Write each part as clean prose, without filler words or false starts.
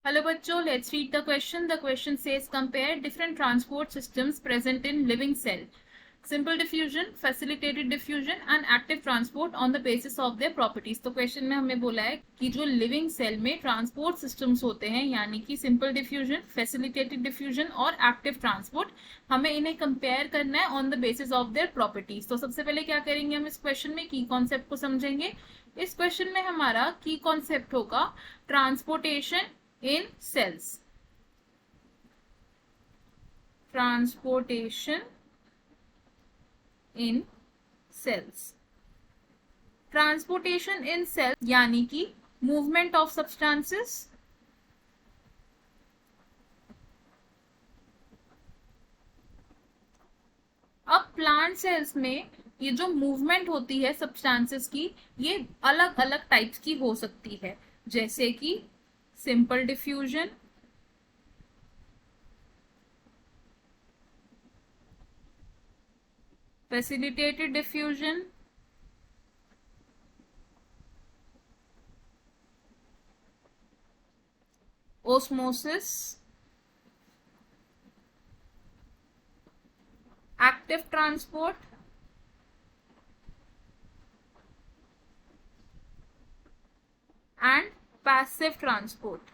Hello बच्चों, let's read the question. The question says compare different transport systems present in living cell. Simple diffusion, facilitated diffusion and active transport on the basis of their properties. तो question में हमें बोला है कि जो living cell में transport systems होते हैं यानी कि सिंपल डिफ्यूजन, फैसिलिटेटेड डिफ्यूजन और एक्टिव ट्रांसपोर्ट, हमें इन्हें कंपेयर करना है on the basis of their properties. तो सबसे पहले क्या करेंगे, हम इस क्वेश्चन में की कॉन्सेप्ट को समझेंगे। इस क्वेश्चन में हमारा की कॉन्सेप्ट होगा transportation in cells. Transportation in cells. Transportation in cells यानी कि मूवमेंट ऑफ सब्सटेंसेस, अब प्लांट सेल्स में ये जो मूवमेंट होती है सब्सटेंसेस की, ये अलग अलग टाइप्स की हो सकती है, जैसे कि simple diffusion, facilitated diffusion, osmosis, active transport and passive transport.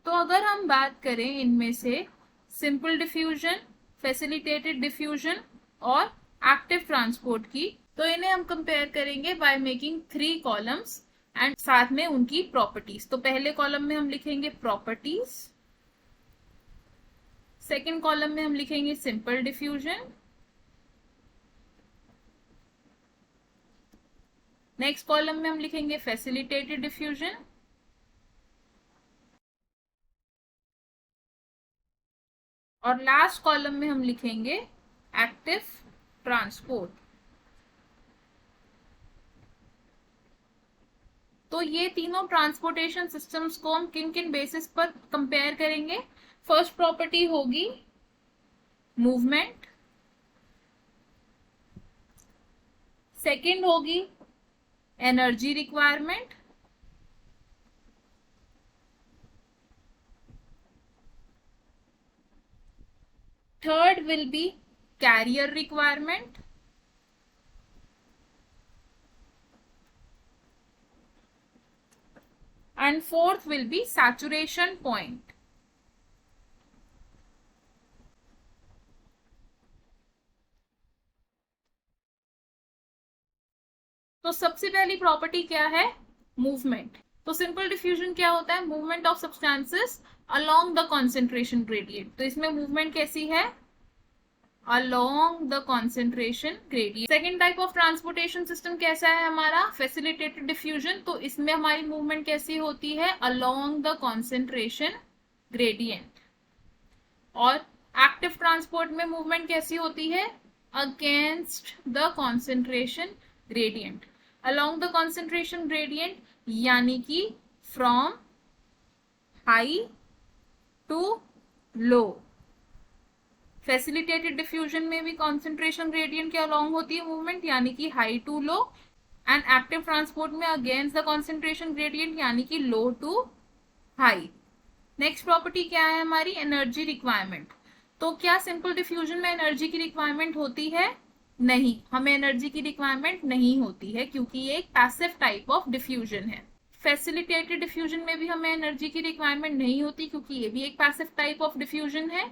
तो अगर हम बात करें इनमें से सिंपल डिफ्यूजन, फैसिलिटेटेड डिफ्यूजन और एक्टिव ट्रांसपोर्ट की, तो इन्हें हम कंपेयर करेंगे बाय मेकिंग 3 कॉलम्स एंड साथ में उनकी प्रॉपर्टीज। तो पहले कॉलम में हम लिखेंगे प्रॉपर्टीज, सेकेंड कॉलम में हम लिखेंगे सिंपल डिफ्यूजन, नेक्स्ट कॉलम में हम लिखेंगे फैसिलिटेटेड डिफ्यूजन और लास्ट कॉलम में हम लिखेंगे एक्टिव ट्रांसपोर्ट। तो ये तीनों ट्रांसपोर्टेशन सिस्टम्स को हम किन किन बेसिस पर कंपेयर करेंगे। फर्स्ट प्रॉपर्टी होगी मूवमेंट, सेकंड होगी energy requirement, third will be carrier requirement, and fourth will be saturation point. तो सबसे पहली प्रॉपर्टी क्या है, मूवमेंट। तो सिंपल डिफ्यूजन क्या होता है, movement of substances along the concentration gradient. तो इसमें मूवमेंट कैसी है, along the concentration gradient. Second type of transportation system कैसा है हमारा, फैसिलिटेटेड डिफ्यूजन। तो इसमें हमारी मूवमेंट कैसी होती है, अलोंग द कॉन्सेंट्रेशन ग्रेडियंट। और एक्टिव ट्रांसपोर्ट में मूवमेंट कैसी होती है, against the concentration gradient, along the concentration gradient यानी कि from high to low. Facilitated diffusion में भी कॉन्सेंट्रेशन ग्रेडियंट के अलोंग होती है मूवमेंट यानी कि high to low, and active transport में अगेंस्ट द कॉन्सेंट्रेशन ग्रेडियंट यानी कि low to high. Next property क्या है हमारी, एनर्जी रिक्वायरमेंट। तो क्या सिंपल डिफ्यूजन में एनर्जी की रिक्वायरमेंट होती है, नहीं, हमें एनर्जी की रिक्वायरमेंट नहीं होती है क्योंकि ये एक पैसिव टाइप ऑफ डिफ्यूजन है। फैसिलिटेटेड डिफ्यूजन में भी हमें एनर्जी की रिक्वायरमेंट नहीं होती क्योंकि ये भी एक पैसिव टाइप ऑफ डिफ्यूजन है।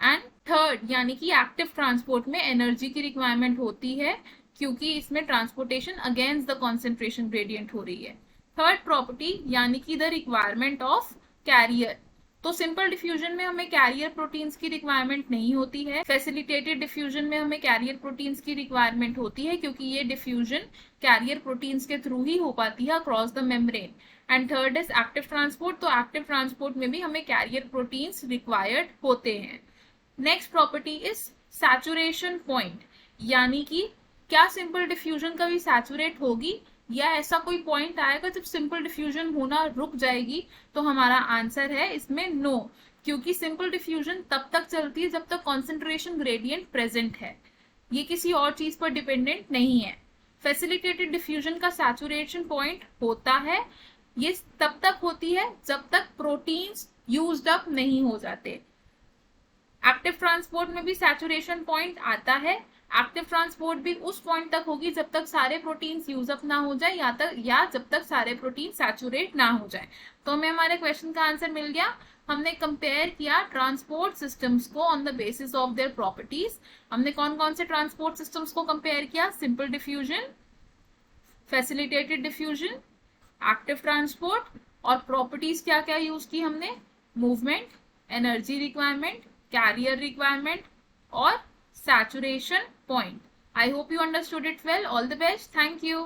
एंड थर्ड यानी कि एक्टिव ट्रांसपोर्ट में एनर्जी की रिक्वायरमेंट होती है क्योंकि इसमें transportation against the concentration gradient हो रही है। थर्ड प्रॉपर्टी यानी कि द रिक्वायरमेंट ऑफ कैरियर। तो सिंपल डिफ्यूजन में हमें कैरियर प्रोटीन्स की रिक्वायरमेंट नहीं होती है, फैसिलिटेटेड डिफ्यूजन में हमें कैरियर प्रोटीन्स की रिक्वायरमेंट होती है क्योंकि ये डिफ्यूजन कैरियर प्रोटीन्स के थ्रू ही हो पाती है across the membrane. And third is active transport. तो एक्टिव ट्रांसपोर्ट में भी हमें कैरियर प्रोटीन्स रिक्वायर्ड होते हैं। Next property is saturation point, यानी कि क्या सिंपल डिफ्यूजन कभी सैचुरेट होगी या ऐसा कोई पॉइंट आएगा जब सिंपल डिफ्यूजन होना रुक जाएगी। तो हमारा आंसर है इसमें नो, क्योंकि सिंपल डिफ्यूजन तब तक चलती है जब तक कॉन्सेंट्रेशन ग्रेडियंट प्रेजेंट है, ये किसी और चीज पर डिपेंडेंट नहीं है। फैसिलिटेटेड डिफ्यूजन का सैचुरेशन पॉइंट होता है, ये तब तक होती है जब तक प्रोटीन्स यूज्ड अप नहीं हो जाते। एक्टिव ट्रांसपोर्ट में भी सैचुरेशन पॉइंट आता है, एक्टिव ट्रांसपोर्ट भी उस पॉइंट तक होगी जब तक सारे प्रोटीन्स यूज अप ना हो जाए या जब तक सारे प्रोटीन सैचुरेट ना हो जाए। तो हमें हमारे क्वेश्चन का आंसर मिल गया। हमने कंपेयर किया ट्रांसपोर्ट सिस्टम्स को on the basis of their properties. हमने कौन कौन से ट्रांसपोर्ट सिस्टम्स को कंपेयर किया? Simple diffusion, facilitated diffusion, active transport, और प्रॉपर्टीज क्या क्या यूज की हमने? Movement, energy requirement, carrier requirement और saturation point. I hope you understood it well. All the best. Thank you.